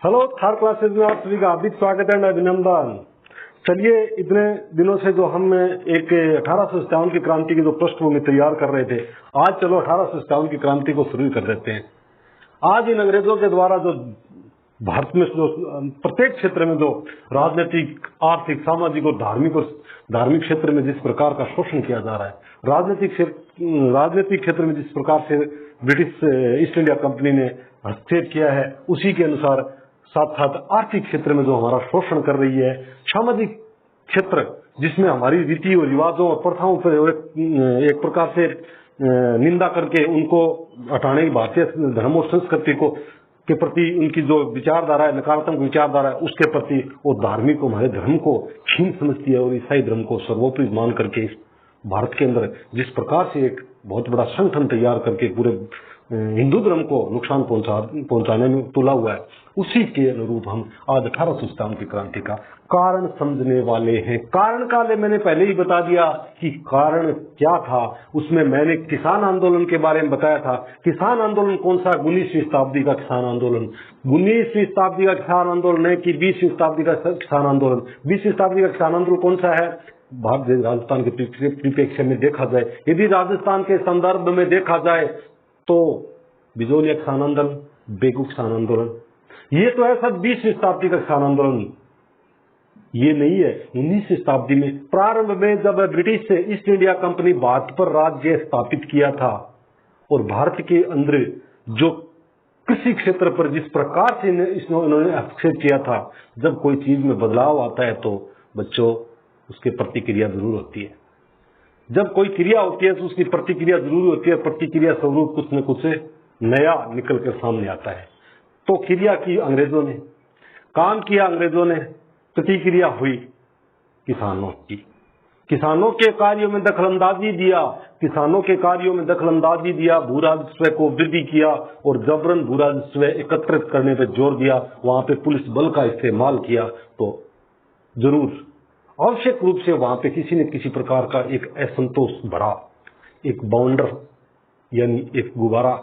Hello, third classes में आप सभी का हार्दिक स्वागत है, अभिनंदन। चलिए, इतने दिनों से जो हम एक 1857 की क्रांति की जो पृष्ठभूमि तैयार कर रहे थे, आज चलो 1857 की क्रांति को शुरू कर देते हैं। आज इन अंग्रेजों के द्वारा जो भारत में जो प्रत्येक क्षेत्र में जो राजनीतिक, आर्थिक, सामाजिक और धार्मिक क्षेत्र में जिस प्रकार का शोषण किया जा रहा है, राजनीतिक क्षेत्र में जिस प्रकार से ब्रिटिश ईस्ट इंडिया कंपनी ने हस्तक्षेप किया है, उसी के अनुसार साथ साथ आर्थिक क्षेत्र में जो हमारा शोषण कर रही है, सामाजिक क्षेत्र जिसमें हमारी रीति और रिवाजों और प्रथाओं पर एक प्रकार से निंदा करके उनको हटाने की भारतीय धर्म और संस्कृति को के प्रति उनकी जो विचारधारा है, नकारात्मक विचारधारा है, उसके प्रति वो धार्मिक हमारे धर्म को क्षीण समझती है और ईसाई धर्म को सर्वोपरि मान करके इस भारत के अंदर जिस प्रकार से एक बहुत बड़ा संगठन तैयार करके पूरे हिंदू धर्म को नुकसान पहुंचाने में तुला हुआ है, उसी के अनुरूप हम आज 1857 की क्रांति का कारण समझने वाले हैं। कारण का मैंने पहले ही बता दिया कि कारण क्या था। उसमें मैंने किसान आंदोलन के बारे में बताया था। किसान आंदोलन कौन सा? 19वीं शताब्दी का किसान आंदोलन। 19वीं शताब्दी का किसान आंदोलन है कि 20वीं शताब्दी का किसान आंदोलन? 20वीं शताब्दी का किसान आंदोलन कौन सा है? भारत राजस्थान के परिप्रेक्ष्य में देखा जाए, यदि राजस्थान के संदर्भ में देखा जाए तो बिजोलिया किसान आंदोलन, बेगू किसान आंदोलन, ये तो है सब 20वीं शताब्दी का किसान आंदोलन। ये नहीं है 19वीं शताब्दी में प्रारंभ में जब British East India company Bharat पर राज्य स्थापित किया था और भारत के अंदर जो कृषि क्षेत्र पर जिस प्रकार से इन्होंने हस्तक्षेप किया था, जब कोई चीज में बदलाव आता है तो बच्चों उसकी प्रतिक्रिया जरूर होती है। जब कोई क्रिया होती है तो उसकी प्रतिक्रिया जरूर होती है। प्रतिक्रिया स्वरूप कुछ न कुछ नया निकल कर सामने आता है। तो क्रिया की अंग्रेजों ने, काम किया अंग्रेजों ने, प्रतिक्रिया हुई किसानों की। किसानों के कार्यों में दखलंदाजी दिया, किसानों के कार्यों में दखलंदाजी दिया, भू राजस्व को वृद्धि किया और जबरन भू राजस्व एकत्रित करने पर जोर दिया, वहां पे पुलिस बल का इस्तेमाल किया, तो जरूर आवश्यक रूप से वहां पे किसी न किसी प्रकार का एक असंतोष भरा एक बाउंडर यानी एक गुब्बारा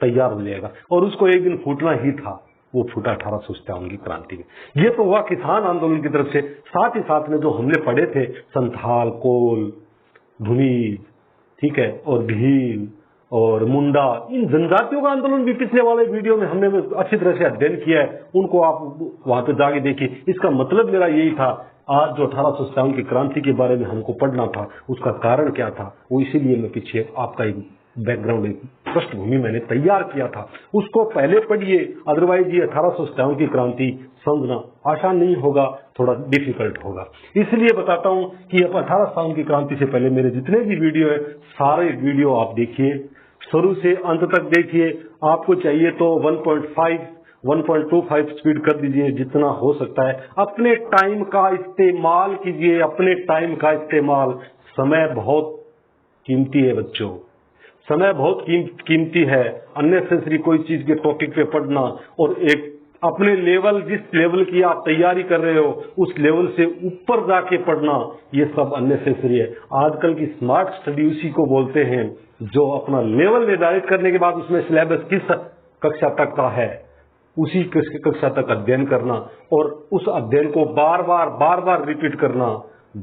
तैयार हो जाएगा और उसको एक दिन फूटना ही था। वो फूटा 1857 की क्रांति में। ये तो हुआ किसान आंदोलन की तरफ से। साथ ही साथ में जो हमने पढ़े थे संथाल, कोल, भूमिज, ठीक है, और भील और मुंडा, इन जनजातियों का आंदोलन भी पिछले वाले वीडियो में हमने अच्छी तरह से अध्ययन किया है। उनको आप वहां पे जाके देखिए। इसका मतलब मेरा यही था, आज जो 1857 की क्रांति के बारे में हमको पढ़ना था, उसका कारण क्या था, वो इसीलिए मैं पीछे आपका एक बैकग्राउंड, एक पृष्ठभूमि मैंने तैयार किया था, उसको पहले पढ़िए। अदरवाइज ये 1857 की क्रांति समझना आसान नहीं होगा, थोड़ा डिफिकल्ट होगा। इसलिए बताता हूं कि 1857 की क्रांति से पहले मेरे जितने भी वीडियो है, सारे वीडियो आप देखिए, शुरू से अंत तक देखिए। आपको चाहिए तो 1.25 स्पीड कर दीजिए, जितना हो सकता है। अपने टाइम का इस्तेमाल कीजिए, अपने टाइम का इस्तेमाल। समय बहुत कीमती है बच्चों, समय बहुत कीमती है। अननेसेसरी कोई चीज के टॉपिक पे पढ़ना और एक अपने लेवल, जिस लेवल की आप तैयारी कर रहे हो उस लेवल से ऊपर जाके पढ़ना, ये सब अननेसेसरी है। आजकल की स्मार्ट स्टडी उसी को बोलते हैं, जो अपना लेवल निर्धारित करने के बाद उसमें सिलेबस किस कक्षा तक का है, उसी कक्षा तक अध्ययन करना और उस अध्ययन को बार बार रिपीट करना।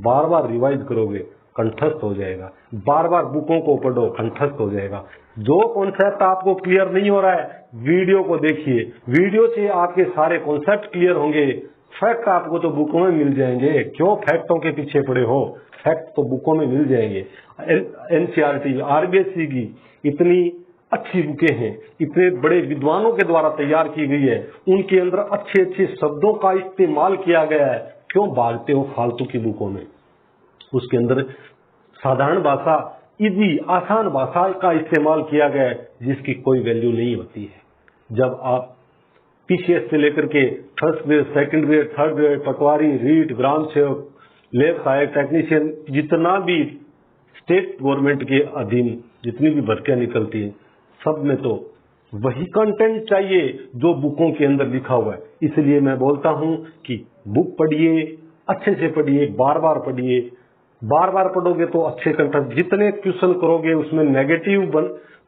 बार बार रिवाइज करोगे कंठस्थ हो जाएगा। बार बार बुकों को पढ़ो, कंठस्थ हो जाएगा। जो कॉन्सेप्ट आपको क्लियर नहीं हो रहा है, वीडियो को देखिए, वीडियो से आपके सारे कॉन्सेप्ट क्लियर होंगे। फैक्ट आपको तो बुकों में मिल जाएंगे, क्यों फैक्टों के पीछे पड़े हो? फैक्ट तो बुकों में मिल जाएंगे। एनसीईआरटी, आरबीएससी की इतनी अच्छी बुकें हैं, इतने बड़े विद्वानों के द्वारा तैयार की गई है, उनके अंदर अच्छे अच्छे शब्दों का इस्तेमाल किया गया है। क्यों भागते हो फालतू की बुकों में? उसके अंदर साधारण भाषा, इजी, आसान भाषा का इस्तेमाल किया गया है, जिसकी कोई वैल्यू नहीं होती है। जब आप पीसीएस से लेकर के first grade, second grade, third grade, Patwari, REET, ग्राम सेवक, लेब सहायक, टेक्नीशियन, जितना भी स्टेट गवर्नमेंट के अधीन जितनी भी भर्तियां निकलती है, सब में तो वही कंटेंट चाहिए जो बुकों के अंदर लिखा हुआ है। इसलिए मैं बोलता हूं कि बुक पढ़िए, अच्छे से पढ़िए, बार बार पढ़िए, बार बार पढ़ोगे तो अच्छे कंटेंट, जितने क्वेश्चन करोगे उसमें नेगेटिव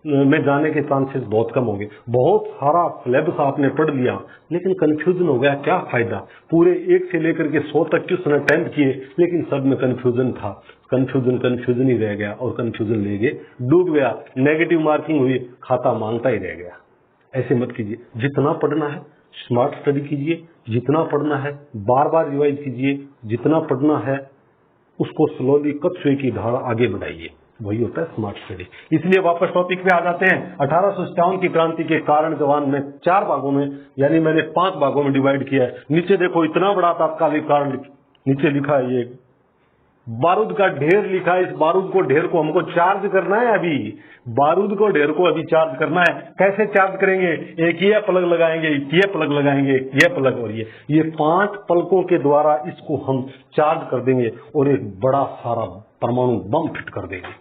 में जाने के चांसेस बहुत कम होंगे। बहुत सारा सिलेबस आपने पढ़ लिया लेकिन कंफ्यूजन हो गया, क्या फायदा। पूरे 1 से लेकर के 100 तक क्वेश्चन अटेम्प्ट किए लेकिन सब में कंफ्यूजन था, कंफ्यूजन ही रह गया और कंफ्यूजन ले गए डूब गया, नेगेटिव मार्किंग हुई, खाता मांगता ही रह गया। ऐसे मत कीजिए, जितना पढ़ना है स्मार्ट स्टडी कीजिए, जितना पढ़ना है बार बार रिवाइज कीजिए, जितना पढ़ना है उसको स्लोली कछुए की धार आगे बढ़ाइए, वही होता है स्मार्ट स्टडी। इसलिए वापस टॉपिक पे आ जाते हैं। 1857 की क्रांति के कारण जवान में 4 भागों में, यानी मैंने 5 भागों में डिवाइड किया है। नीचे देखो इतना बड़ा तात्कालिक कारण नीचे लिखा है, ये बारूद का ढेर लिखा है। इस बारूद को ढेर को हमको चार्ज करना है, अभी बारूद को ढेर को अभी चार्ज करना है। कैसे चार्ज करेंगे? एक ये प्लग लगाएंगे, ये प्लग लगाएंगे, ये प्लग, और ये 5 प्लगों के द्वारा इसको हम चार्ज कर देंगे और एक बड़ा सारा परमाणु बम फिट कर देंगे।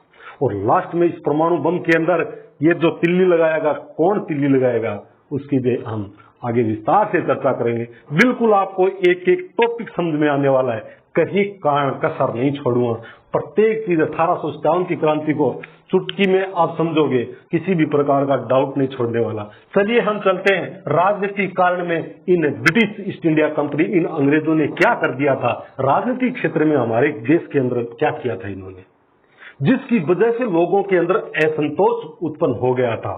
और लास्ट में इस परमाणु बम के अंदर ये जो तिल्ली लगाएगा, कौन तिल्ली लगाएगा, उसकी भी हम आगे विस्तार से चर्चा करेंगे। बिल्कुल आपको एक एक टॉपिक समझ में आने वाला है, कहीं कारण कसर नहीं छोड़ूंगा। प्रत्येक चीज 1857 की क्रांति को चुटकी में आप समझोगे, किसी भी प्रकार का डाउट नहीं छोड़ने वाला। चलिए हम चलते हैं राजनीतिक कारण में इन ब्रिटिश ईस्ट इंडिया कंपनी, इन अंग्रेजों ने क्या कर दिया था राजनीतिक क्षेत्र में, हमारे देश के अंदर क्या किया था इन्होंने, जिसकी वजह से लोगों के अंदर असंतोष उत्पन्न हो गया था।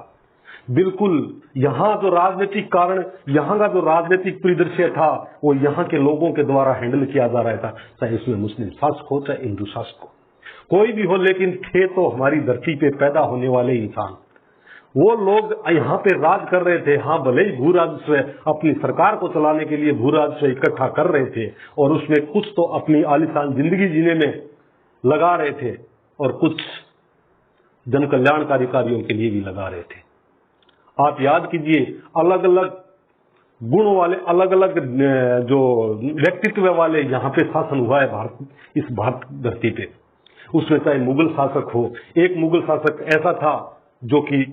बिल्कुल यहाँ जो राजनीतिक कारण, यहाँ का जो राजनीतिक परिदृश्य था वो यहाँ के लोगों के द्वारा हैंडल किया जा रहा था, चाहे इसमें मुस्लिम शासक हो चाहे हिंदू शासक हो, कोई भी हो, लेकिन थे तो हमारी धरती पे पैदा होने वाले इंसान। वो लोग यहाँ पे राज कर रहे थे। हाँ, भले ही भू राजस्व अपनी सरकार को चलाने के लिए भू राजस्व इकट्ठा कर रहे थे और उसमें कुछ तो अपनी आलीशान जिंदगी जीने में लगा रहे थे और कुछ जन कल्याणकारी कार्यों के लिए भी लगा रहे थे। आप याद कीजिए, अलग अलग गुण वाले, अलग अलग जो व्यक्तित्व वाले यहाँ पे शासन हुआ है भारत, इस भारत धरती पे। उसमें चाहे मुगल शासक हो, एक मुगल शासक ऐसा था जो कि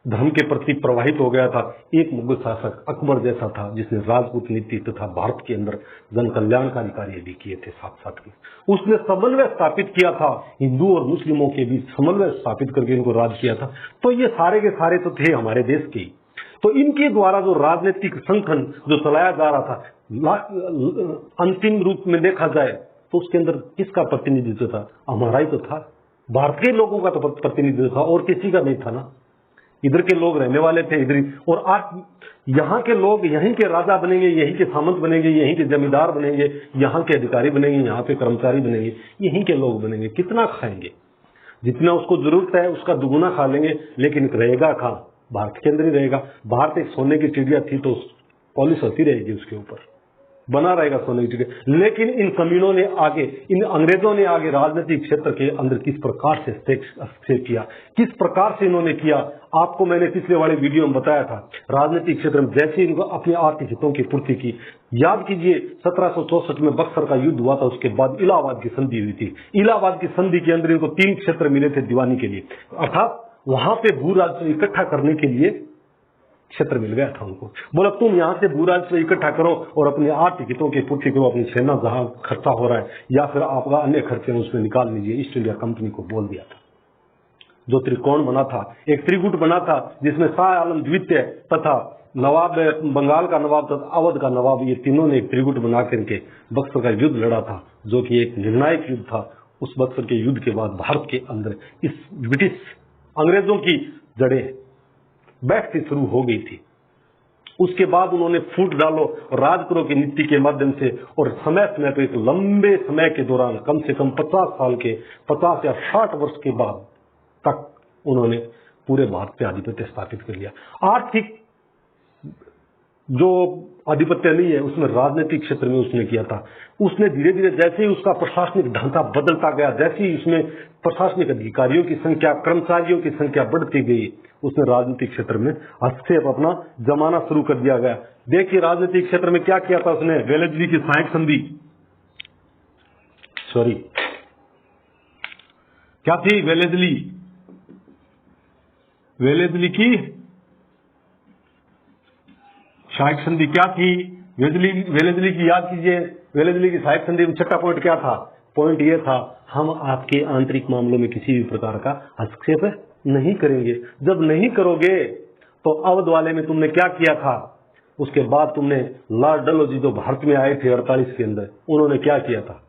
धर्म के प्रति प्रवाहित हो गया था। एक मुगल शासक अकबर जैसा था जिसने राजपूत नीति तथा भारत के अंदर जन कल्याणकारी कार्य भी किए थे। साथ साथ में उसने समन्वय स्थापित किया था, हिंदू और मुस्लिमों के बीच समन्वय स्थापित करके इनको राज किया था। तो ये सारे के सारे तो थे हमारे देश के। तो इनके द्वारा जो राजनीतिक संगठन जो चलाया जा रहा था, अंतिम रूप में देखा जाए तो उसके अंदर किसका प्रतिनिधित्व था? हमारा ही तो था, भारत के लोगों का तो प्रतिनिधित्व था और किसी का नहीं था ना। इधर के लोग रहने वाले थे इधर ही, और आज यहाँ के लोग यहीं के राजा बनेंगे, यहीं के सामंत बनेंगे, यहीं के जमींदार बनेंगे, यहाँ के अधिकारी बनेंगे, यहाँ पे कर्मचारी बनेंगे, यहीं के लोग बनेंगे। कितना खाएंगे? जितना उसको जरूरत है उसका दुगुना खा लेंगे, लेकिन रहेगा कहाँ? भारत के अंदर ही रहेगा। भारत एक सोने की चिड़िया थी तो पॉलिश होती रहेगी उसके ऊपर, बना रहेगा सोने की चिड़िया। लेकिन इन कमीनों ने आगे, इन अंग्रेजों ने आगे राजनीतिक क्षेत्र के अंदर किस प्रकार से हस्तक्षेप किया, किस प्रकार से इन्होंने किया, आपको मैंने पिछले वाले वीडियो में बताया था। राजनीतिक क्षेत्र में जैसे इनको अपने आर्थिक हितों की पूर्ति की, याद कीजिए 1764 में बक्सर का युद्ध हुआ था, उसके बाद इलाहाबाद की संधि हुई थी। इलाहाबाद की संधि के अंदर इनको 3 क्षेत्र मिले थे दीवानी के लिए, अर्थात वहां पे भू राजस्व इकट्ठा करने के लिए क्षेत्र मिल गया था उनको। बोला तुम यहाँ से भू राजस्व इकट्ठा करो और अपने आर्थिक हितों की पूर्ति करो, अपनी सेना जहां खर्चा हो रहा है या फिर आपका अन्य खर्चे उसमें निकाल लीजिए। ईस्ट इंडिया कंपनी को बोल दिया था। जो त्रिकोण बना था, एक त्रिगुट बना था जिसमें शाह आलम द्वितीय तथा नवाब बंगाल का नवाब तथा अवध का नवाब, ये तीनों ने एक त्रिगुट बना करके बक्सर का युद्ध लड़ा था, जो कि एक निर्णायक युद्ध था। उस बक्सर के युद्ध के बाद भारत के अंदर इस ब्रिटिश अंग्रेजों की जड़ें बैठती शुरू हो गई थी। उसके बाद उन्होंने फूट डालो और राज करो की नीति के माध्यम से, और समय समय पर एक लंबे समय के दौरान कम से कम 50 साल के, 50 या 60 वर्ष के बाद तक उन्होंने पूरे भारत पे आधिपत्य स्थापित कर लिया। आर्थिक जो आधिपत्य नहीं है उसमें राजनीतिक क्षेत्र में उसने किया था। उसने धीरे धीरे जैसे ही उसका प्रशासनिक ढांचा बदलता गया, जैसे ही उसमें प्रशासनिक अधिकारियों की संख्या, कर्मचारियों की संख्या बढ़ती गई, उसने राजनीतिक क्षेत्र में हस्तक्षेप अपना जमाना शुरू कर दिया गया। देखिए राजनीतिक क्षेत्र में क्या किया था उसने। वेलेस्ली की सहायक संधि, क्या थी? वेलेस्ली की सहायक संधि क्या थी? वेलेस्ली की याद कीजिए। वेलेस्ली की सहायक संधि में छठा पॉइंट क्या था? पॉइंट ये था, हम आपके आंतरिक मामलों में किसी भी प्रकार का हस्तक्षेप नहीं करेंगे। जब नहीं करोगे तो अवध वाले में तुमने क्या किया था, उसके बाद तुमने लॉर्ड डलहौजी जो भारत में आए थे 48 के अंदर, उन्होंने क्या किया था?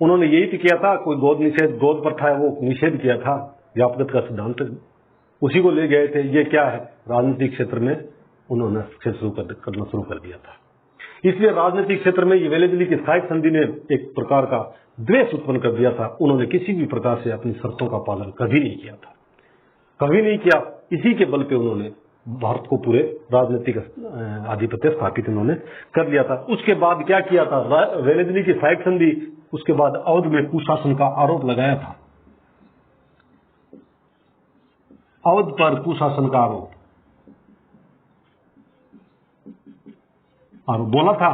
उन्होंने यही तो किया था, कोई गोद निषेध, गोद प्रथा है वो निषेध किया था, व्यापकता का सिद्धांत उसी को ले गए थे। ये क्या है, राजनीतिक क्षेत्र में उन्होंने करना शुरू कर दिया था। इसलिए राजनीतिक क्षेत्र में ये वेलेजली की सहायक संधि ने एक प्रकार का द्वेष उत्पन्न कर दिया था। उन्होंने किसी भी प्रकार से अपनी शर्तों का पालन कभी नहीं किया था, कभी नहीं किया। इसी के बल पे उन्होंने भारत को पूरे राजनीतिक आधिपत्य स्थापित उन्होंने कर लिया था। उसके बाद क्या किया था, वेलेजली की सहायक संधि, उसके बाद अवध में कुशासन का आरोप लगाया था, अवध पर कुशासन का आरोप और बोला था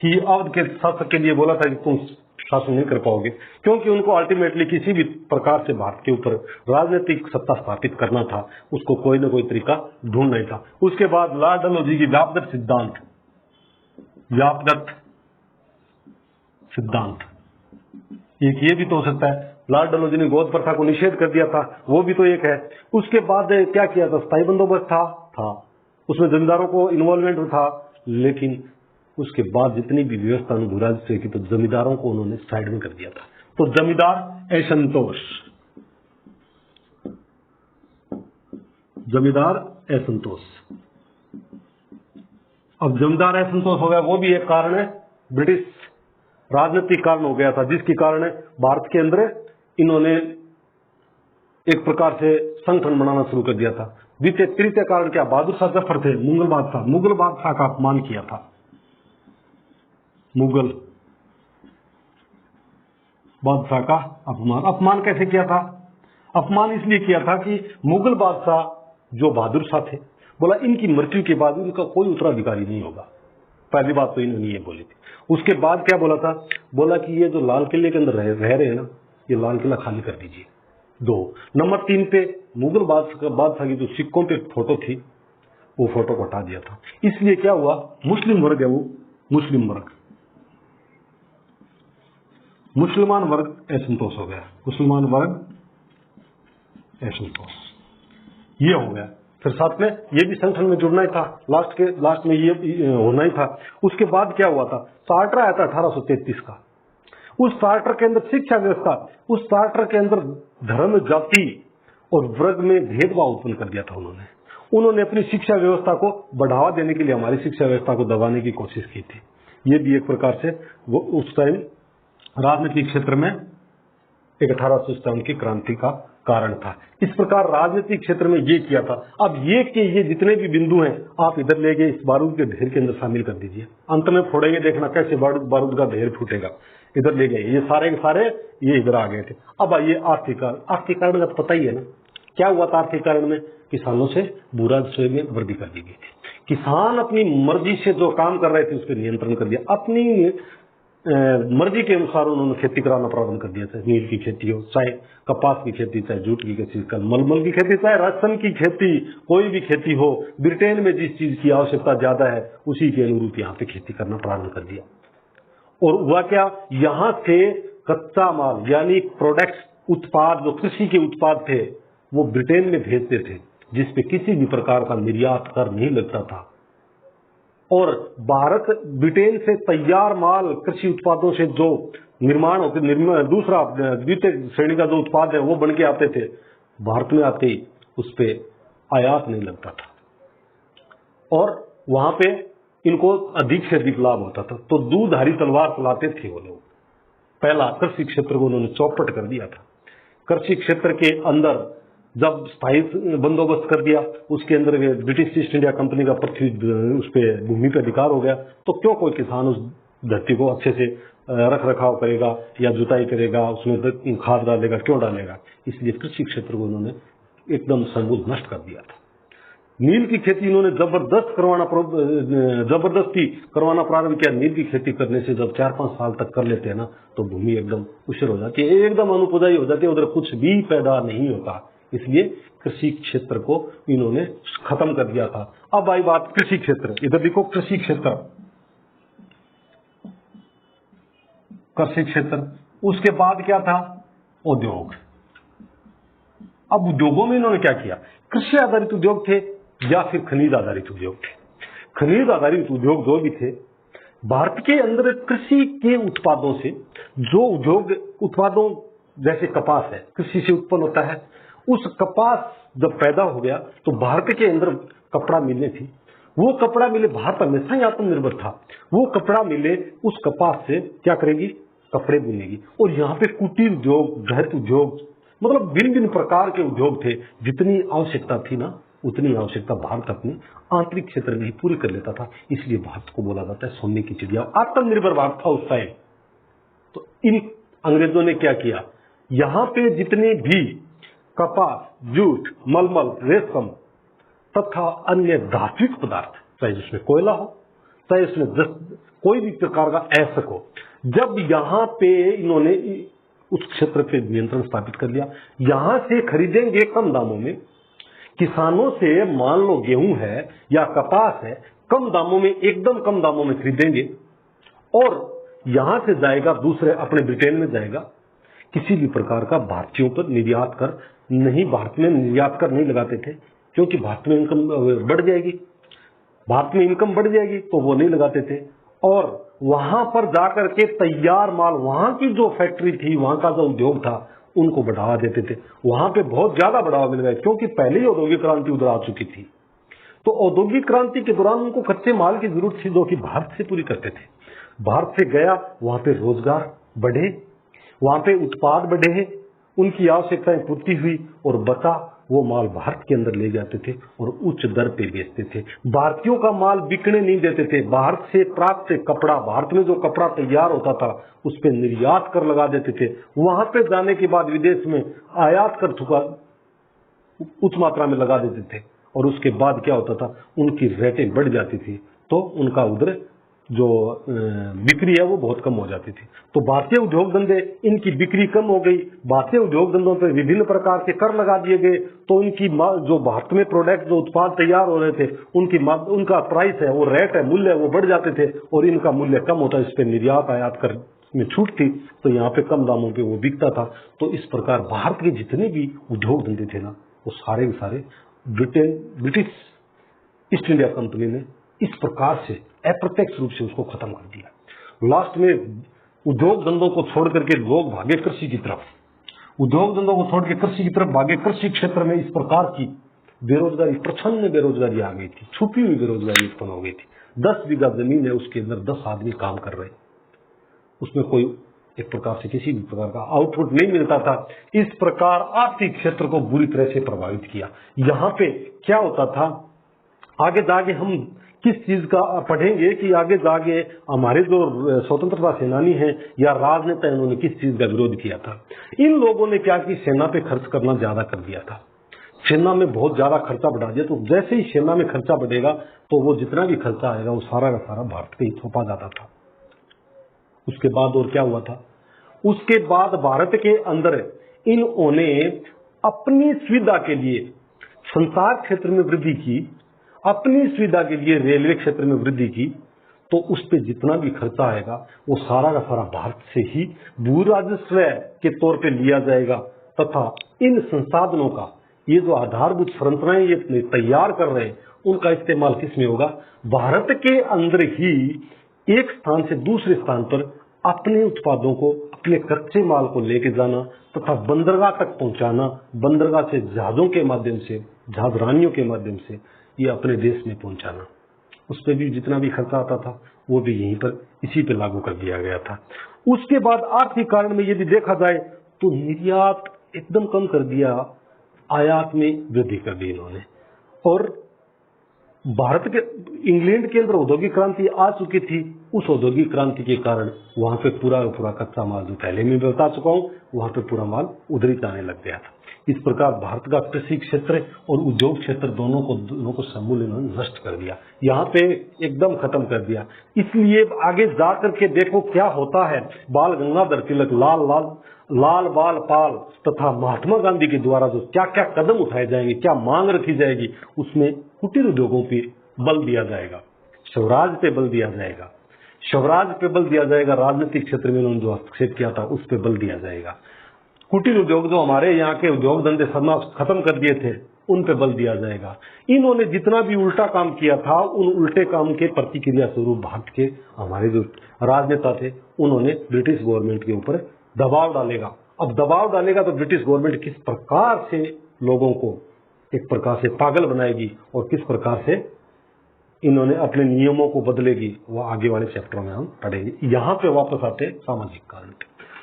कि अवध के शासक के लिए बोला था कि तुम शासन नहीं कर पाओगे, क्योंकि उनको अल्टीमेटली किसी भी प्रकार से भारत के ऊपर राजनीतिक सत्ता स्थापित करना था, उसको कोई ना कोई तरीका ढूंढना ही था। उसके बाद लॉर्ड डलहौजी की व्यापगत सिद्धांत, एक ये भी तो हो सकता है, लॉर्ड डलहौजी ने गोद प्रथा को निषेध कर दिया था, वो भी तो एक है। उसके बाद क्या किया था, स्थायी बंदोबस्त था, उसमें जमींदारों को इन्वॉल्वमेंट था, लेकिन उसके बाद जितनी भी व्यवस्था भूराज से की तो जमींदारों को उन्होंने साइड में कर दिया था। तो जमींदार असंतोष, अब जमींदार असंतोष हो गया, वो भी एक कारण है, ब्रिटिश राजनीतिक कारण हो गया था, जिसके कारण भारत के अंदर इन्होंने एक प्रकार से संगठन बनाना शुरू कर दिया था। द्वितीय तृतीय कारण क्या, बहादुर शाह जफर थे, मुगल बादशाह का अपमान किया था। मुगल बादशाह का अपमान कैसे किया था? अपमान इसलिए किया था कि मुगल बादशाह जो बहादुर शाह थे, बोला इनकी मृत्यु के बाद इनका कोई उत्तराधिकारी नहीं होगा। पहली बात तो इन्होंने ये बोली थी। उसके बाद क्या बोला था, बोला कि ये जो लाल किले के अंदर रह रहे हैं ना, ये लाल किला खाली कर दीजिए। 2 नंबर 3 पे मुगल बादशाह की जो सिक्कों पे फोटो थी, वो फोटो को हटा दिया था। इसलिए क्या हुआ, मुस्लिम वर्ग है वो, मुसलमान वर्ग असंतोष हो गया, ये हो गया। फिर साथ में ये भी संगठन में जुड़ना ही था, लास्ट में ये होना ही था। उसके बाद क्या हुआ था, चार्टर आया था 1833 का। उस चार्टर के अंदर शिक्षा व्यवस्था, उस चार्टर के अंदर धर्म, जाति और वर्ग में भेदभाव उत्पन्न कर दिया था। उन्होंने अपनी शिक्षा व्यवस्था को बढ़ावा देने के लिए हमारी शिक्षा व्यवस्था को दबाने की कोशिश की थी। ये भी एक प्रकार से वो उस टाइम राजनीतिक क्षेत्र में एक 1857 की क्रांति का कारण था। इस प्रकार राजनीतिक क्षेत्र में ये किया था। अब ये जितने भी बिंदु हैं, आप इधर ले गए इस बारूद के ढेर के अंदर शामिल कर दीजिए। अंत में फोड़ेंगे, देखना कैसे बारूद का ढेर फूटेगा। इधर ले गए, ये सारे के सारे ये इधर आ गए थे। अब आइए आर्थिक कारण का तो पता ही है ना, क्या हुआ था आर्थिक कारण में, किसानों से भू राजस्व में वृद्धि कर दी गई थी। किसान अपनी मर्जी से जो काम कर रहे थे उस पर नियंत्रण कर दिया, अपनी मर्जी के अनुसार उन्होंने खेती कराना प्रारंभ कर दिया। चाहे नील की खेती हो, चाहे कपास की खेती, चाहे जूट की खेती, चाहे मलमल की खेती, चाहे राशन की खेती, कोई भी खेती हो, ब्रिटेन में जिस चीज की आवश्यकता ज्यादा है उसी के अनुरूप यहाँ पे खेती करना प्रारंभ कर दिया। और हुआ क्या, यहाँ से कच्चा माल यानी प्रोडक्ट्स, उत्पाद, जो कृषि के उत्पाद थे वो ब्रिटेन में भेजते थे, जिसपे किसी भी प्रकार का निर्यात कर नहीं लगता था। और भारत ब्रिटेन से तैयार माल, कृषि उत्पादों से जो निर्माण होते, दूसरा द्वितीय श्रेणी का जो उत्पाद है वो बन के आते थे, भारत में आते ही उस पे आयात नहीं लगता था और वहां पे इनको अधिक से अधिक लाभ होता था। तो दूधारी तलवार चलाते थे वो लोग। पहला कृषि क्षेत्र को उन्होंने चौपट कर दिया था। कृषि क्षेत्र के अंदर जब स्थायी बंदोबस्त कर दिया, उसके अंदर ब्रिटिश ईस्ट इंडिया कंपनी का पृथ्वी उस पर भूमि पर अधिकार हो गया, तो क्यों कोई किसान उस धरती को अच्छे से रख रखाव करेगा या जुताई करेगा, उसमें खाद डालेगा, क्यों डालेगा? इसलिए कृषि क्षेत्र को उन्होंने एकदम समूल नष्ट कर दिया था। नील की खेती इन्होंने जबरदस्ती करवाना प्रारंभ किया। नील की खेती करने से जब 4-5 साल तक कर लेते हैं ना, तो भूमि एकदम उछर हो जाती है, एकदम अनुपजाई हो जाती है, उधर कुछ भी पैदा नहीं होता। इसलिए कृषि क्षेत्र को इन्होंने खत्म कर दिया था। अब आई बात कृषि क्षेत्र, इधर देखो कृषि क्षेत्र उसके बाद क्या था? उद्योग। अब उद्योगों में इन्होंने क्या किया? कृषि आधारित उद्योग थे या फिर खनिज आधारित उद्योग थे। खनिज आधारित उद्योग जो भी थे, भारत के अंदर कृषि के उत्पादों से जो उद्योग उत्पादों जैसे कपास है, कृषि से उत्पन्न होता है। उस कपास जब पैदा हो गया तो भारत के अंदर कपड़ा मिलें थी। वो कपड़ा मिले, भारत हमेशा ही आत्मनिर्भर था। वो कपड़ा मिले उस कपास से क्या करेगी? कपड़े बुनेगी। और यहाँ पे कुटीर उद्योग, बृहत उद्योग, मतलब भिन्न भिन्न प्रकार के उद्योग थे। जितनी आवश्यकता थी ना, उतनी आवश्यकता भारत अपनी आंतरिक क्षेत्र में ही पूरी कर लेता था। इसलिए भारत को बोला जाता है सोने की चिड़िया। आत्मनिर्भर भारत था उस टाइम। तो इन अंग्रेजों ने क्या किया? यहाँ पे जितने भी कपास, जूट, मलमल, रेशम तथा अन्य धात्विक पदार्थ, चाहे जिसमें कोयला हो, चाहे इसमें कोई भी प्रकार का ऐसक हो, जब यहाँ पे इन्होंने उस क्षेत्र पे नियंत्रण स्थापित कर लिया, यहाँ से खरीदेंगे कम दामों में। किसानों से मान लो गेहूं है या कपास है, कम दामों में, एकदम कम दामों में खरीदेंगे और यहां से जाएगा दूसरे अपने ब्रिटेन में जाएगा। किसी भी प्रकार का भारतीयों पर निर्यात कर नहीं, भारत में निर्यात कर नहीं लगाते थे, क्योंकि भारत में इनकम बढ़ जाएगी, भारत में इनकम बढ़ जाएगी, तो वो नहीं लगाते थे। और वहां पर जाकर के तैयार माल, वहां की जो फैक्ट्री थी, वहां का जो उद्योग था, उनको बढ़ावा देते थे। वहां पे बहुत ज्यादा बढ़ावा मिल गया, क्योंकि पहले ही औद्योगिक क्रांति उधर आ चुकी थी। तो औद्योगिक क्रांति के दौरान उनको कच्चे माल की जरूरत थी, जो कि भारत से पूरी करते थे। भारत से गया, वहां पे रोजगार बढ़े, वहां पे उत्पाद बढ़े, उनकी आवश्यकताएं पूर्ति हुई और बचा वो माल भारत के अंदर ले जाते थे और उच्च दर पे बेचते थे। भारतीयों का माल बिकने नहीं देते थे। भारत से प्राप्त कपड़ा, भारत में जो कपड़ा तैयार होता था, उस पे निर्यात कर लगा देते थे। वहां पे जाने के बाद विदेश में आयात कर चुका उच्च मात्रा में लगा देते थे और उसके बाद क्या होता था? उनकी रेटें बढ़ जाती थी, तो उनका उधर जो बिक्री है वो बहुत कम हो जाती थी। तो भारतीय उद्योग धंधे, इनकी बिक्री कम हो गई। भारतीय उद्योग धंधों पर विभिन्न प्रकार के कर लगा दिए गए, तो उनकी जो भारत में प्रोडक्ट, जो उत्पाद तैयार हो रहे थे, उनका प्राइस है, वो रेट है, मूल्य है, वो बढ़ जाते थे और इनका मूल्य कम होता है। इस पर निर्यात आयात कर में छूट थी, तो यहाँ पे कम दामों पे वो बिकता था। तो इस प्रकार भारत के जितने भी उद्योग धंधे थे ना, वो सारे के सारे ब्रिटिश ईस्ट इंडिया कंपनी ने इस प्रकार से अप्रत्यक्ष रूप से उसको खत्म कर दिया। लास्ट में उद्योग धंधों को छोड़ करके लोग भागे कृषि की तरफ, उद्योग धंधों को छोड़ के कृषि की तरफ भागे। कृषि क्षेत्र में इस प्रकार की बेरोजगारी, प्रचंड बेरोजगारी आ गई थी, छुपी हुई बेरोजगारी उत्पन्न हो गई थी। 10 बीघा जमीन है, उसके अंदर 10 आदमी काम कर रहे, उसमें कोई एक प्रकार से किसी भी प्रकार का आउटपुट नहीं मिलता था। इस प्रकार आर्थिक क्षेत्र को बुरी तरह से प्रभावित किया। यहाँ पे क्या होता था, आगे जाके हम किस चीज का पढ़ेंगे कि आगे जाके हमारे जो स्वतंत्रता सेनानी हैं या राजनेता, इन्होंने किस चीज का विरोध किया था। इन लोगों ने क्या कि सेना पे खर्च करना ज्यादा कर दिया था, सेना में बहुत ज्यादा खर्चा बढ़ा दिया। तो जैसे ही सेना में खर्चा बढ़ेगा, तो वो जितना भी खर्चा आएगा वो सारा का सारा भारत पे ही थोपा जाता था। उसके बाद और क्या हुआ था? उसके बाद भारत के अंदर इन्होंने अपनी सुविधा के लिए संचार क्षेत्र में वृद्धि की, अपनी सुविधा के लिए रेलवे क्षेत्र में वृद्धि की। तो उस पर जितना भी खर्चा आएगा वो सारा का सारा भारत से ही भू राजस्व के तौर पे लिया जाएगा, तथा इन संसाधनों का, ये जो आधारभूत संरचनाएं ये तैयार कर रहे हैं, उनका इस्तेमाल किस में होगा? भारत के अंदर ही एक स्थान से दूसरे स्थान पर अपने उत्पादों को, अपने कच्चे माल को लेके जाना तथा बंदरगाह तक पहुंचाना, बंदरगाह से जहाजों के माध्यम से, जहाजरानियों के माध्यम से ये अपने देश में पहुंचाना। उस पर भी जितना भी खर्चा आता था वो भी यहीं पर इसी पे लागू कर दिया गया था। उसके बाद आर्थिक कारण में यदि देखा जाए तो निर्यात एकदम कम कर दिया, आयात में वृद्धि कर दी इन्होंने। और भारत के, इंग्लैंड के अंदर औद्योगिक क्रांति आ चुकी थी। उस औद्योगिक क्रांति के कारण वहां पे पूरा कच्चा माल, जो पहले मैं बता चुका हूं, वहां पे पूरा माल उधर ही जाने लग गया था। इस प्रकार भारत का कृषि क्षेत्र और उद्योग क्षेत्र दोनों को समूल इन्होंने नष्ट कर दिया, यहाँ पे एकदम खत्म कर दिया। इसलिए आगे जा करके देखो क्या होता है। बाल गंगाधर तिलक, लाल बाल पाल तथा महात्मा गांधी के द्वारा जो क्या क्या कदम उठाए जाएंगे, क्या मांग रखी जाएगी, उसमें कुटीर उद्योगों पे बल दिया जाएगा, स्वराज पे बल दिया जाएगा, स्वराज पे बल दिया जाएगा, राजनीतिक क्षेत्र में उन्होंने जो हस्तक्षेप किया था उस पे बल दिया जाएगा। कुटीर उद्योग जो हमारे यहाँ के उद्योग धंधे खत्म कर दिए थे उन पे बल दिया जाएगा। इन्होंने जितना भी उल्टा काम किया था उन उल्टे काम के प्रतिक्रिया स्वरूप भारत के हमारे जो राजनेता थे उन्होंने ब्रिटिश गवर्नमेंट के ऊपर दबाव डालेगा। अब दबाव डालेगा तो ब्रिटिश गवर्नमेंट किस प्रकार से लोगों को एक प्रकार से पागल बनाएगी और किस प्रकार से इन्होंने अपने नियमों को बदलेगी, वो आगे वाले चैप्टरों में हम पढ़ेंगे। यहाँ पे वापस आते सामाजिक कारण।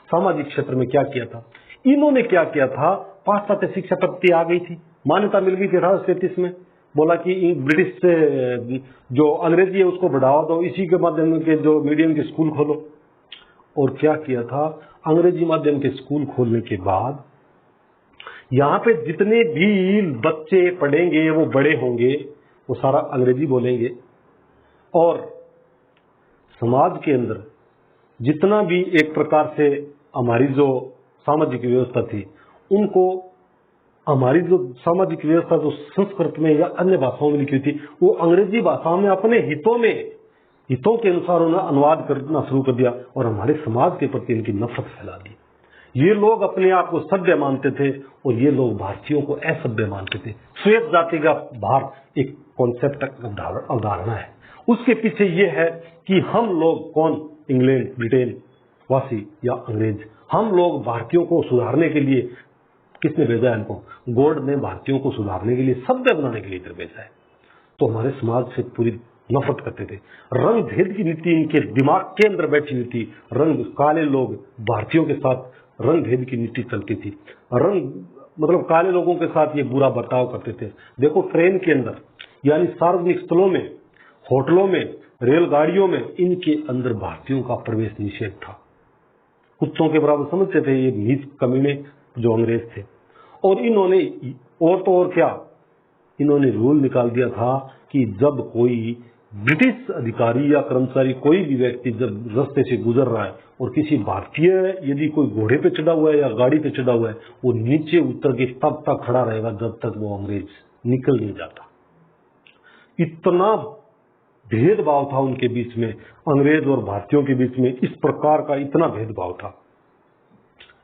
सामाजिक क्षेत्र में क्या किया था इन्होंने, क्या किया था, पाश्चात्य शिक्षा पद्धति आ गई थी, मान्यता मिल गई थी 1833 में। बोला कि ब्रिटिश से जो अंग्रेजी है उसको बढ़ावा दो, इसी के माध्यम के जो मीडियम के स्कूल खोलो। और क्या किया था, अंग्रेजी माध्यम के स्कूल खोलने के बाद यहाँ पे जितने भी बच्चे पढ़ेंगे वो बड़े होंगे वो सारा अंग्रेजी बोलेंगे, और समाज के अंदर जितना भी एक प्रकार से हमारी जो सामाजिक व्यवस्था थी उनको, हमारी जो सामाजिक व्यवस्था जो संस्कृत में या अन्य भाषाओं में लिखी थी वो अंग्रेजी भाषा में अपने हितों के अनुसार उन्हें अनुवाद करना शुरू कर दिया और हमारे समाज के प्रति इनकी नफरत फैला दी। ये लोग अपने आप को सभ्य मानते थे और ये लोग भारतीयों को असभ्य मानते थे। श्वेत जाति का भार एक कॉन्सेप्ट अवधारणा है, उसके पीछे ये है कि हम लोग कौन, इंग्लैंड ब्रिटेन वासी या अंग्रेज, हम लोग भारतीयों को सुधारने के लिए, किसने भेजा है इनको, गॉड ने भारतीयों को सुधारने के लिए, सभ्य बनाने के लिए इधर भेजा है। तो हमारे समाज से पूरी नफरत करते थे। रंग भेद की नीति इनके दिमाग के अंदर बैठी हुई थी। रंग, काले लोग भारतीयों के साथ रंग भेद की नीति चलती थी। रंग मतलब काले लोगों के साथ ये बुरा बर्ताव करते थे। देखो ट्रेन के अंदर यानी सार्वजनिक स्थलों में, होटलों में, रेलगाड़ियों में इनके अंदर भारतीयों का प्रवेश निषेध था। कुत्तों के बराबर समझते थे ये नीच कमीने जो अंग्रेज थे। और इन्होंने और तो और क्या, इन्होंने रूल निकाल दिया था कि जब कोई ब्रिटिश अधिकारी या कर्मचारी, कोई भी व्यक्ति जब रास्ते से गुजर रहा है और किसी भारतीय यदि कोई घोड़े पे चढ़ा हुआ है या गाड़ी पे चढ़ा हुआ है, वो नीचे उतर के तब तक खड़ा रहेगा जब तक वो अंग्रेज निकल नहीं जाता। इतना भेदभाव था उनके बीच में, अंग्रेज और भारतीयों के बीच में इस प्रकार का इतना भेदभाव था।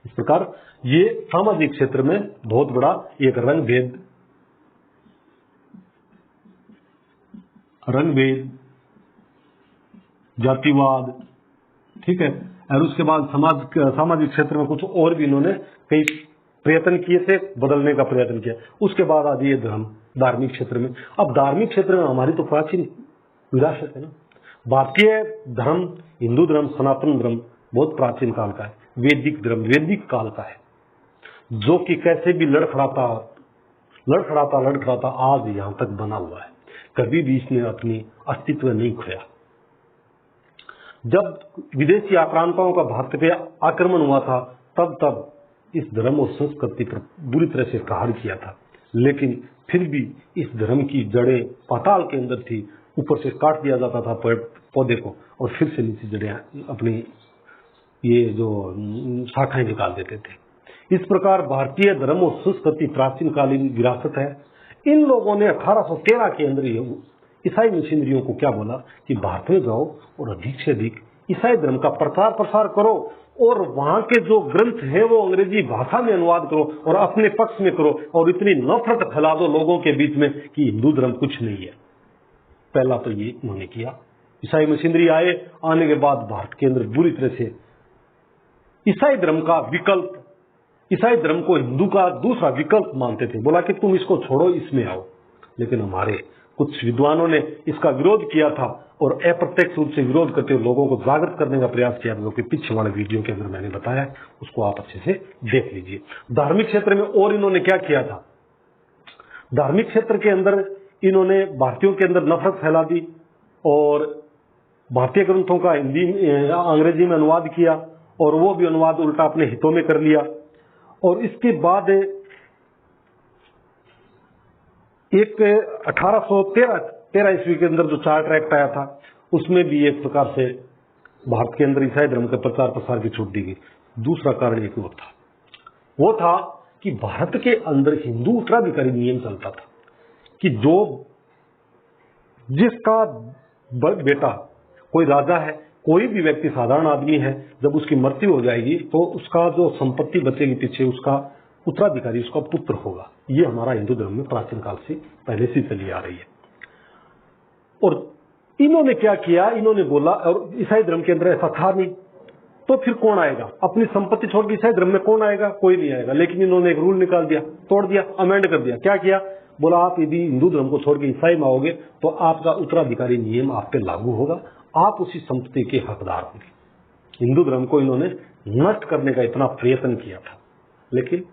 इस प्रकार ये सामाजिक क्षेत्र में बहुत बड़ा एक रंग भेद, जातिवाद, ठीक है। और उसके बाद सामाजिक क्षेत्र में कुछ और भी इन्होंने कई प्रयत्न किए थे, बदलने का प्रयत्न किया। उसके बाद आ जाइए धर्म, धार्मिक क्षेत्र में। अब धार्मिक क्षेत्र में हमारी तो प्राचीन विरासत है ना, भारतीय धर्म, हिंदू धर्म, सनातन धर्म बहुत प्राचीन काल का है। वैदिक धर्म वैदिक काल का है, जो कि कैसे भी लड़खड़ाता आज यहां तक बना हुआ है। कभी भी इसने अपनी अस्तित्व नहीं खोया। जब विदेशी आक्रांताओं का भारत पे आक्रमण हुआ था तब इस धर्म और संस्कृति पर बुरी तरह से प्रहार किया था, लेकिन फिर भी इस धर्म की जड़ें पाताल के अंदर थी। ऊपर से काट दिया जाता था पौधे को और फिर से नीचे जड़ें अपनी ये जो शाखाएं निकाल देते थे। इस प्रकार भारतीय धर्म और संस्कृति प्राचीन कालीन विरासत है। इन लोगों ने 1813 के अंदर ईसाई मिशनरियों को क्या बोला कि भारत में जाओ और अधिक से अधिक ईसाई धर्म का प्रचार प्रसार करो और वहां के जो ग्रंथ हैं वो अंग्रेजी भाषा में अनुवाद करो और अपने पक्ष में करो और इतनी नफरत फैला दो लोगों के बीच में कि हिंदू धर्म कुछ नहीं है। पहला तो ये उन्होंने किया। ईसाई मिशनरी आने के बाद भारत के अंदर बुरी तरह से ईसाई धर्म का विकल्प, ईसाई धर्म को हिंदू का दूसरा विकल्प मानते थे। बोला कि तुम इसको छोड़ो, इसमें आओ। लेकिन हमारे कुछ विद्वानों ने इसका विरोध किया था और अप्रत्यक्ष रूप से विरोध करते हुए लोगों को जागृत करने का प्रयास किया, जो कि पीछे वाले वीडियो के अंदर मैंने बताया, उसको आप अच्छे से देख लीजिए। धार्मिक क्षेत्र में और इन्होंने क्या किया था, धार्मिक क्षेत्र के अंदर इन्होंने भारतीयों के अंदर नफरत फैला दी और भारतीय ग्रंथों का हिंदी अंग्रेजी में अनुवाद किया और वो भी अनुवाद उल्टा अपने हितों में कर लिया। और इसके बाद एक 1813 ईस्वी के अंदर जो चार्टर एक्ट आया था उसमें भी एक प्रकार से भारत के अंदर ईसाई धर्म के प्रचार प्रसार की छूट दी गई। दूसरा कारण एक और था, वो था कि भारत के अंदर हिंदू उत्तराधिकारी नियम चलता था कि जो जिसका बेटा कोई राजा है कोई भी व्यक्ति साधारण आदमी है, जब उसकी मृत्यु हो जाएगी तो उसका जो संपत्ति बचेगी पीछे, उसका उत्तराधिकारी उसका पुत्र होगा। ये हमारा हिंदू धर्म में प्राचीन काल से पहले से चली आ रही है। और इन्होंने क्या किया, इन्होंने बोला, और ईसाई धर्म के अंदर ऐसा था नहीं, तो फिर कौन आएगा अपनी संपत्ति छोड़ के? ईसाई धर्म में कौन आएगा? कोई नहीं आएगा। लेकिन इन्होंने एक रूल निकाल दिया, तोड़ दिया, अमेंड कर दिया। क्या किया? बोला आप यदि हिंदू धर्म को छोड़ के ईसाई में आओगे तो आपका उत्तराधिकारी नियम आप पे लागू होगा, आप उसी संपत्ति के हकदार होंगे। हिंदू धर्म को इन्होंने नष्ट करने का इतना प्रयत्न किया था, लेकिन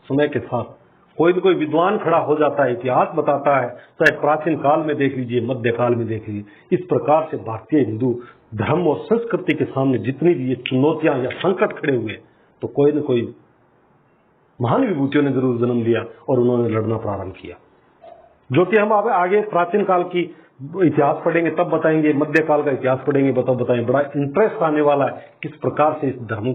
समय के साथ कोई न कोई विद्वान खड़ा हो जाता है, इतिहास बताता है, चाहे प्राचीन काल में देख लीजिए, मध्य काल में देख लीजिए, इस प्रकार से भारतीय हिंदू धर्म और संस्कृति के सामने जितनी भी ये चुनौतियां या संकट खड़े हुए, तो कोई न कोई महान विभूतियों ने जरूर जन्म लिया और उन्होंने लड़ना प्रारंभ किया, जो कि हम आगे प्राचीन काल की इतिहास पढ़ेंगे तब बताएंगे, मध्यकाल का इतिहास पढ़ेंगे तब बताएंगे। बड़ा इंटरेस्ट आने वाला है किस प्रकार से इस धर्म,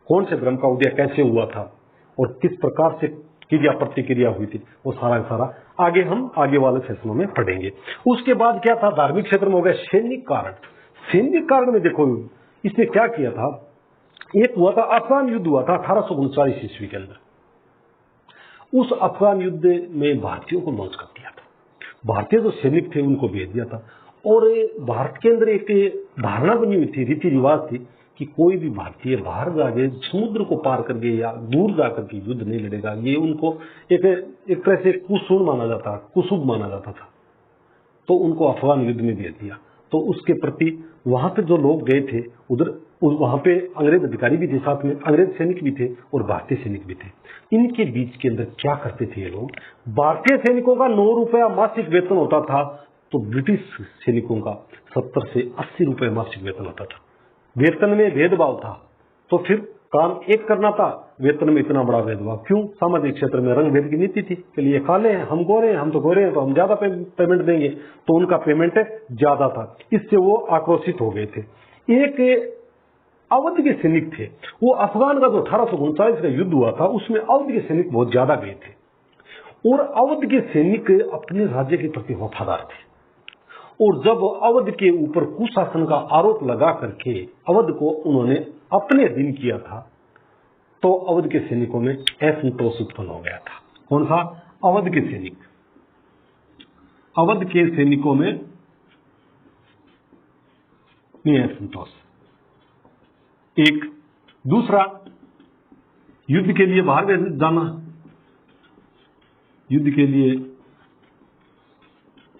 कौन से धर्म का उदय कैसे हुआ था और किस प्रकार से क्रिया प्रतिक्रिया हुई थी, वो सारा आगे हम आगे वाले सेशनों में पढ़ेंगे। उसके बाद क्या था? धार्मिक क्षेत्र में हो गया सैनिक कारण। सैनिक कारण में देखो इसने क्या किया था, एक हुआ था अफगान युद्ध हुआ था 1839 ईस्वी के अंदर। उस अफगान युद्ध में भारतीयों को लॉन्च कर दिया था, भारतीय जो सैनिक थे उनको भेज दिया था। और भारत के अंदर एक धारणा बनी हुई थी, रीति रिवाज थी कि कोई भी भारतीय बाहर जाके समुद्र को पार करके या दूर जाकर के युद्ध नहीं लड़ेगा। ये उनको एक तरह से कुसून माना जाता, कुशुभ माना जाता था। तो उनको अफगान युद्ध में भेज दिया। तो उसके प्रति वहां पे जो लोग गए थे उधर, वहां पे अंग्रेज अधिकारी भी थे, साथ में अंग्रेज सैनिक भी थे और भारतीय सैनिक भी थे। इनके बीच के अंदर क्या करते थे ये लोग? भारतीय सैनिकों का 9 रुपया मासिक वेतन होता था, तो ब्रिटिश सैनिकों का 70 से 80 रुपए मासिक वेतन होता था। वेतन में भेदभाव था, तो फिर काम एक करना था, वेतन में इतना बड़ा भेदभाव क्यों? सामाजिक क्षेत्र में रंग भेद की नीति थी कि लिए काले हैं, हम गोरे हैं, हम तो गोरे हैं तो हम ज्यादा पेमेंट देंगे, तो उनका पेमेंट ज्यादा था। इससे वो आक्रोशित हो गए थे। एक अवध के सैनिक थे, वो अफगान का जो 1839 का युद्ध हुआ था उसमें अवध के सैनिक बहुत ज्यादा गए थे और अवध के सैनिक अपने राज्य के प्रति वफादार थे। और जब अवध के ऊपर कुशासन का आरोप लगा करके अवध को उन्होंने अपने अधीन किया था, तो अवध के सैनिकों में असंतोष उत्पन्न हो गया था। कौन सा? अवध के सैनिक, अवध के सैनिकों में असंतोष। एक दूसरा, युद्ध के लिए बाहर जाना, युद्ध के लिए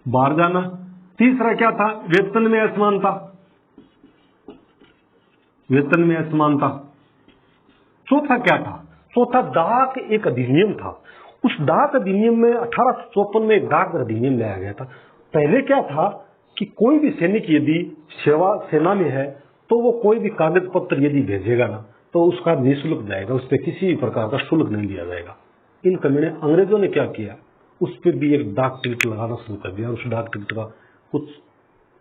बाहर जाना। तीसरा क्या था? वेतन में असमानता, वेतन में असमानता। चौथा क्या था? चौथा डाक एक अधिनियम था। उस डाक अधिनियम में 1854 में एक डाक अधिनियम लाया गया था। पहले क्या था कि कोई भी सैनिक यदि सेना में है तो वो कोई भी कागज पत्र यदि भेजेगा ना तो उसका निःशुल्क जाएगा, उस पर किसी भी प्रकार का शुल्क नहीं लिया जाएगा। इन कमी ने अंग्रेजों ने क्या किया, उस पर भी एक डाक टिकट लगाना शुरू कर दिया, उस डाक टिकट का कुछ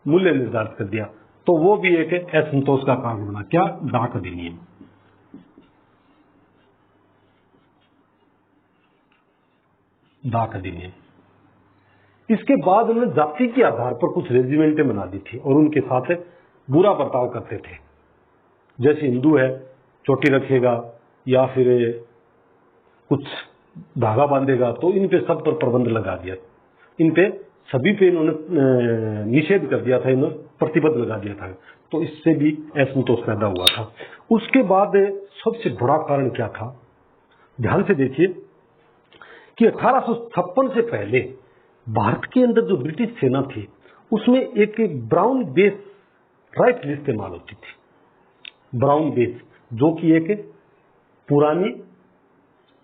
मूल्य निर्धारित कर दिया, तो वो भी एक असंतोष का कारण बना। क्या? डाक अधिनियम। डाक अधिनियम। इसके बाद उन्होंने जाति के आधार पर कुछ रेजिमेंटें बना दी थी और उनके साथ बुरा बर्ताव करते थे। जैसे हिंदू है चोटी रखेगा या फिर कुछ धागा बांधेगा, तो इन पे सब पर प्रतिबंध लगा दिया, इन पे सभी पे इन्होंने निषेध कर दिया था, इन्होंने प्रतिबंध लगा दिया था। तो इससे भी असंतोष पैदा हुआ था। उसके बाद सबसे बड़ा कारण क्या था? ध्यान से देखिए कि 1856 से पहले भारत के अंदर जो ब्रिटिश सेना थी उसमें एक ब्राउन बेस राइफल इस्तेमाल होती थी। ब्राउन बेस जो कि एक पुरानी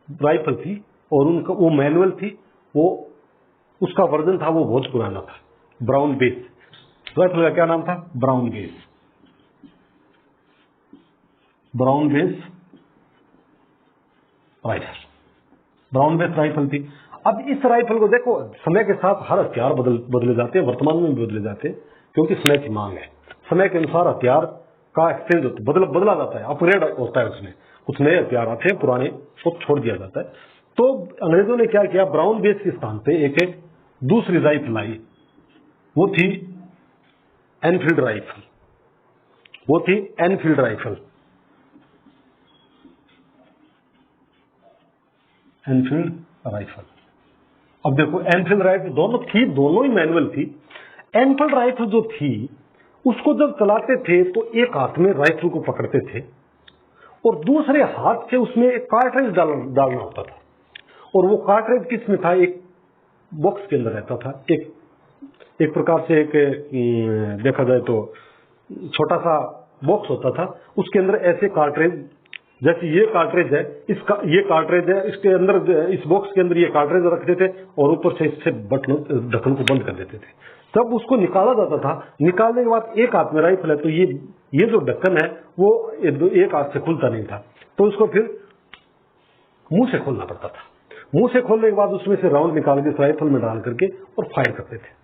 राइफल थी और उनका वो मैनुअल थी, वो उसका वर्जन था, वो बहुत पुराना था। ब्राउन बेस राइफल का क्या नाम था? Brown base. Brown base rifle, brown base rifle थी। अब इस राइफल को देखो, समय के साथ हर हथियार बदले जाते हैं, वर्तमान में भी बदले जाते हैं क्योंकि समय की मांग है। समय के अनुसार हथियार का एक्सचेंज बदला जाता है, अपग्रेड होता है, उसमें कुछ नए हथियार आते हैं, पुराने को छोड़ दिया जाता है। तो अंग्रेजों ने क्या किया, ब्राउन बेस के स्थान पे एक दूसरी राइफल आई, वो थी एनफील्ड राइफल। वो थी एनफील्ड राइफल। Enfield rifle. अब देखो एनफील्ड राइफल दोनों थी, दोनों ही मैनुअल थी। एनफील्ड राइफल जो थी उसको जब चलाते थे तो एक हाथ में राइफल को पकड़ते थे और दूसरे हाथ से उसमें एक कार्ट्रिज डालना होता था। और वो कार्ट्रिज किस में था? एक बॉक्स के अंदर रहता था। एक प्रकार से एक देखा जाए तो छोटा सा बॉक्स होता था, उसके अंदर ऐसे कार्ट्रिज, जैसे ये कार्ट्रिज है, इसका ये कार्ट्रिज है, इसके अंदर इस बॉक्स के अंदर ये कार्ट्रिज रखते थे और ऊपर से इससे ढक्कन को बंद कर देते थे। तब उसको निकाला जाता था। निकालने के बाद एक हाथ में राइफल है तो ये जो ढक्कन है वो एक हाथ से खुलता नहीं था, तो उसको फिर मुंह से खोलना पड़ता था। मुंह से खोलने के बाद उसमें से राउंड निकाल के राइफल में डाल करके और फायर करते थे।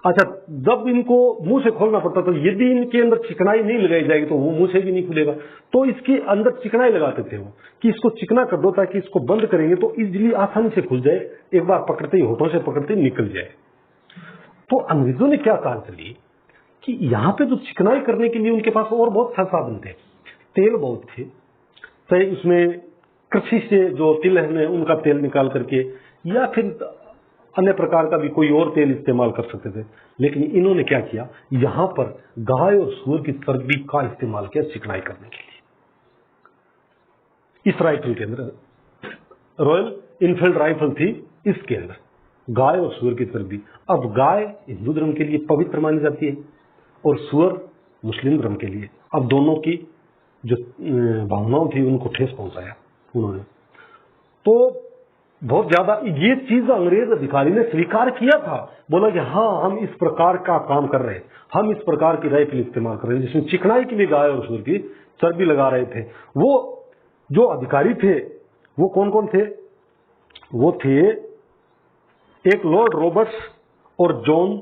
अच्छा, जब इनको मुंह से खोलना पड़ता तो यदि इनके अंदर चिकनाई नहीं लगाई जाएगी तो वो मुंह से भी नहीं खुलेगा, तो इसके अंदर चिकनाई लगाते थे वो कि इसको चिकना कर दो ताकि इसको बंद करेंगे तो इजीली आसानी से खुल जाए, एक बार पकड़ते ही होठों से पकड़ते ही निकल जाए। तो अंग्रेजों ने क्या चाल चली कि यहाँ पे जो चिकनाई करने के लिए उनके पास और बहुत साधन थे, तेल बहुत थे, चाहे उसमें कृषि से जो तिल है उनका तेल निकाल करके या फिर अन्य प्रकार का भी कोई और तेल इस्तेमाल कर सकते थे। लेकिन इन्होंने क्या किया, यहां पर गाय और सूअर की चर्बी का इस्तेमाल किया चिकनाई करने के लिए। इस राइफल के अंदर रॉयल इनफील्ड राइफल थी, इसके अंदर गाय और सूअर की चर्बी। अब गाय हिंदू धर्म के लिए पवित्र मानी जाती है और सूअर मुस्लिम धर्म के लिए। अब दोनों की जो भावनाओं थी उनको ठेस पहुंचाया उन्होंने। तो बहुत ज्यादा ये चीज अंग्रेज अधिकारी ने स्वीकार किया था, बोला कि हाँ हम इस प्रकार का काम कर रहे हैं, हम इस प्रकार की राइफल इस्तेमाल कर रहे हैं जिसमें चिकनाई के लिए गाय और सूअर की चर्बी लगा रहे थे। वो जो अधिकारी थे वो कौन कौन थे? वो थे एक लॉर्ड रॉबर्ट्स और जॉन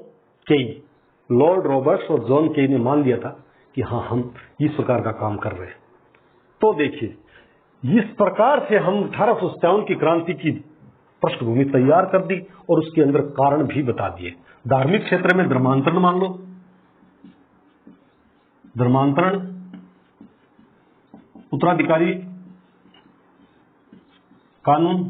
केई। लॉर्ड रॉबर्ट्स और जॉन केई ने मान लिया था कि हाँ हम इस प्रकार का काम कर रहे हैं। तो देखिए, इस प्रकार से हम 1857 की क्रांति की पृष्ठभूमि तैयार कर दी और उसके अंदर कारण भी बता दिए। धार्मिक क्षेत्र में धर्मांतरण मान लो, धर्मांतरण, उत्तराधिकारी कानून,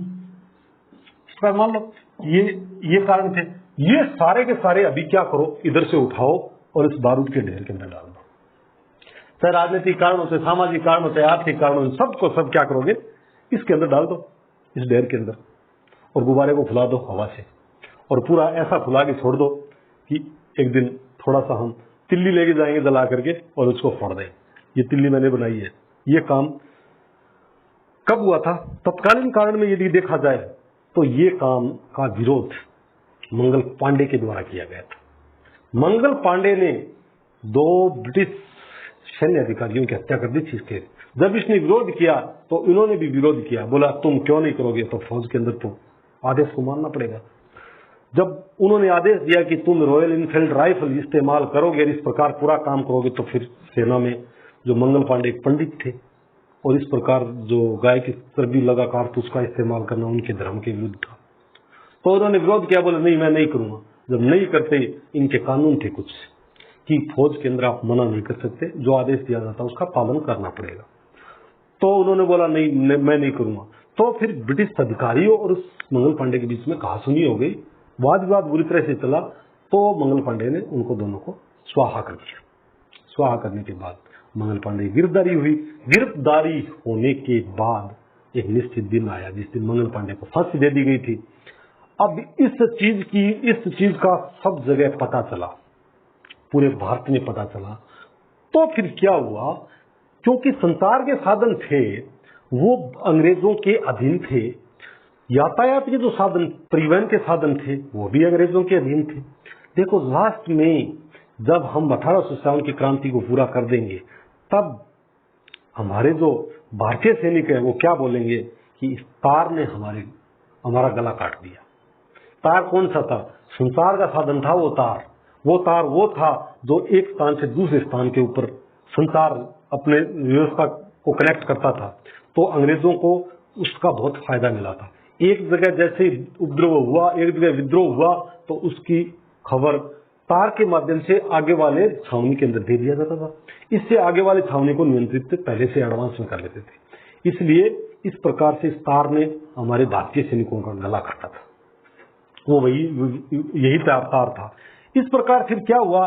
इसका मान लो ये कारण थे। ये सारे के सारे अभी क्या करो, इधर से उठाओ और इस बारूद के ढेर के अंदर डाल दो। चाहे राजनीतिक कारण होते, सामाजिक कारण होते, आर्थिक कारण होते, सबको सब क्या करोगे, इसके अंदर डाल दो, इस ढेर के अंदर, और गुब्बारे को फुला दो हवा से, और पूरा ऐसा फुला के छोड़ दो कि एक दिन थोड़ा सा हम तिल्ली लेके जाएंगे जला करके और उसको फोड़ दें। ये तिल्ली मैंने बनाई है। ये काम कब हुआ था? तत्कालीन कारण में यदि देखा जाए तो ये काम का विरोध मंगल पांडे के द्वारा किया गया था। मंगल पांडे ने 2 ब्रिटिश सैन्य अधिकारियों की हत्या कर दी थी इसके। जब इसने विरोध किया तो इन्होंने भी विरोध किया, बोला तुम क्यों नहीं करोगे, तो फौज के अंदर तो आदेश को मानना पड़ेगा। जब उन्होंने आदेश दिया कि तुम रॉयल इनफील्ड राइफल इस्तेमाल करोगे और इस प्रकार पूरा काम करोगे, तो फिर सेना में जो मंगल पांडे एक पंडित थे और इस प्रकार जो गाय की चर्बी लगा कारतूस का इस्तेमाल करना उनके धर्म के विरुद्ध था। तो उन्होंने विरोध किया, बोले नहीं मैं नहीं करूंगा। जब नहीं करते, इनके कानून थे कुछ कि फौज के अंदर आप मना नहीं कर सकते, जो आदेश दिया जाता उसका पालन करना पड़ेगा। तो उन्होंने बोला नहीं मैं नहीं करूंगा। तो फिर ब्रिटिश अधिकारियों और उस मंगल पांडे के बीच में कहासुनी हो गई, वाद विवाद बुरी तरह से चला। तो मंगल पांडे ने उनको दोनों को स्वाहा कर दिया। स्वाहा करने के बाद मंगल पांडे की गिरफ्तारी हुई। गिरफ्तारी होने के बाद एक निश्चित दिन आया जिस दिन मंगल पांडे को फांसी दे दी गई थी। अब इस चीज का सब जगह पता चला, पूरे भारत में पता चला। तो फिर क्या हुआ, क्योंकि संचार के साधन थे वो अंग्रेजों के अधीन थे, यातायात के जो साधन, परिवहन के साधन थे वो भी अंग्रेजों के अधीन थे। देखो लास्ट में जब हम 1857 की क्रांति को पूरा कर देंगे तब हमारे जो भारतीय सैनिक है वो क्या बोलेंगे कि इस तार ने हमारा गला काट दिया। तार कौन सा था? संचार का साधन था वो तार। वो था जो एक स्थान से दूसरे स्थान के ऊपर संचार अपने व्यवस्था को कनेक्ट करता था। तो अंग्रेजों को उसका बहुत फायदा मिला था। एक जगह जैसे उपद्रव हुआ, एक जगह विद्रोह हुआ, तो उसकी खबर तार के माध्यम से आगे वाले छावनी के अंदर दे दिया जाता था। इससे आगे वाले छावनी को नियंत्रित पहले से एडवांस में कर लेते थे। इसलिए इस प्रकार से इस तार ने हमारे भारतीय सैनिकों का गला काटा था। वो यही तार था। इस प्रकार फिर क्या हुआ,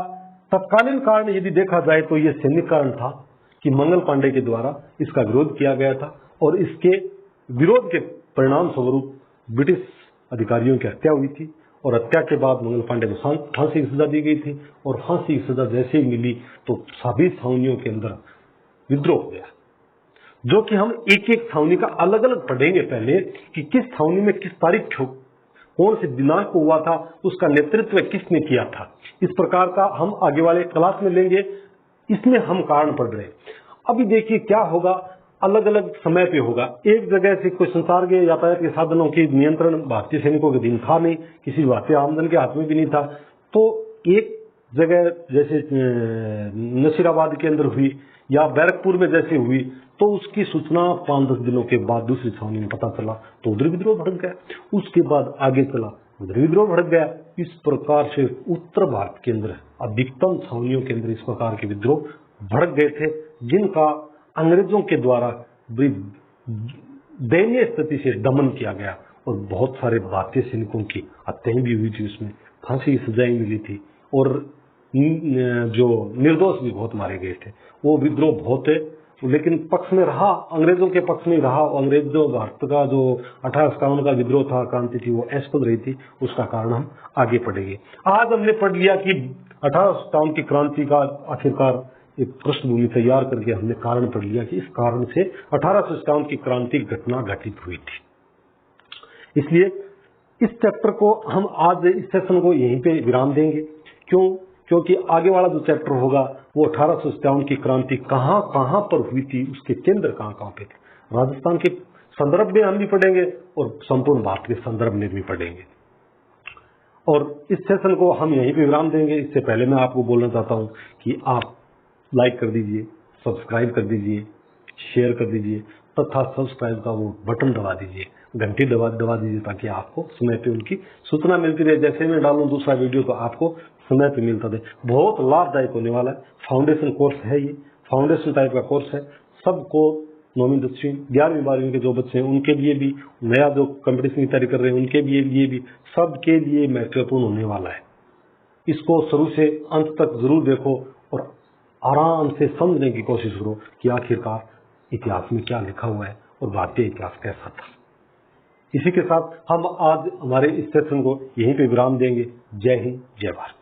तत्कालीन कारण यदि देखा जाए तो यह सैनिक कारण था कि मंगल पांडे के द्वारा इसका विरोध किया गया था और इसके विरोध के परिणाम स्वरूप ब्रिटिश अधिकारियों की हत्या हुई थी और हत्या के बाद मंगल पांडे को फांसी की सजा दी गई थी और फांसी की सजा जैसे ही मिली तो सभी छावनियों के अंदर विद्रोह हो गया, जो कि हम एक एक छावनी का अलग अलग पढ़ेंगे पहले कि किस छावनी में किस तारीख को कौन से दिनांक को हुआ था, उसका नेतृत्व किसने किया था। इस प्रकार का हम आगे वाले क्लास में लेंगे। इसमें हम कारण पढ़ रहे हैं। अभी देखिए क्या होगा, अलग अलग समय पे होगा। एक जगह से कोई संसार के यातायात के साधनों की नियंत्रण भारतीय सैनिकों के दिन था नहीं, किसी भारतीय आमदन के हाथ में भी नहीं था। तो एक जगह जैसे नसीराबाद के अंदर हुई या बैरकपुर में जैसे हुई तो उसकी सूचना 5-10 दिनों के बाद दूसरी छावनी में पता चला तो उधर विद्रोह भड़क गया। उसके बाद आगे चला, उधर विद्रोह भड़क गया। इस प्रकार से उत्तर भारत के अंदर अधिकतम छावनियों के अंदर इस प्रकार के विद्रोह भड़क गए थे, जिनका अंग्रेजों के द्वारा दयनीय स्थिति से दमन किया गया और बहुत सारे भारतीय सैनिकों की हत्याएं भी हुई थी, उसमें फांसी की सजाएं मिली थी और जो निर्दोष भी बहुत मारे गए थे। वो विद्रोह बहुत है, लेकिन पक्ष में रहा, अंग्रेजों के पक्ष में रहा। अंग्रेजों भारत का जो 1857 का विद्रोह था, क्रांति थी, वो असफल रही थी। उसका कारण हम आगे पढ़ेंगे। आज हमने पढ़ लिया कि 1857 की क्रांति का आखिरकार एक पृष्ठभूमि तैयार करके हमने कारण पढ़ लिया कि इस कारण से 1857 की क्रांति घटना घटित हुई थी। इसलिए इस चैप्टर को हम आज इस सेशन को यहीं पे विराम देंगे। क्योंकि आगे वाला जो चैप्टर होगा वो 1857 की क्रांति कहां कहां पर हुई थी, उसके केंद्र कहां कहां पे थे। राजस्थान के संदर्भ में हम भी पढ़ेंगे और संपूर्ण भारत के संदर्भ में भी पढ़ेंगे। और इस सेशन को हम यहीं पे विराम देंगे। इससे पहले मैं आपको बोलना चाहता हूं कि आप लाइक कर दीजिए, सब्सक्राइब कर दीजिए, शेयर कर दीजिए तथा सब्सक्राइब का वो बटन दबा दीजिए, घंटी दबा दीजिए ताकि आपको समय पे उनकी सूचना मिलती रहे। जैसे मैं डालूं दूसरा वीडियो तो आपको समय पे मिलता रहे। बहुत लाभदायक होने वाला है। फाउंडेशन कोर्स है, ये फाउंडेशन टाइप का कोर्स है। सबको 9वीं 10वीं 11वीं 12वीं के जो बच्चे हैं उनके लिए भी, नया जो कंपटीशन की तैयारी कर रहे हैं उनके लिए भी, सबके लिए महत्वपूर्ण होने वाला है। इसको शुरू से अंत तक जरूर देखो और आराम से समझने की कोशिश करो कि आखिरकार इतिहास में क्या लिखा हुआ है और भारतीय इतिहास कैसा था। इसी के साथ हम आज हमारे इस सेशन को यहीं पे विराम देंगे। जय हिंद, जय भारत।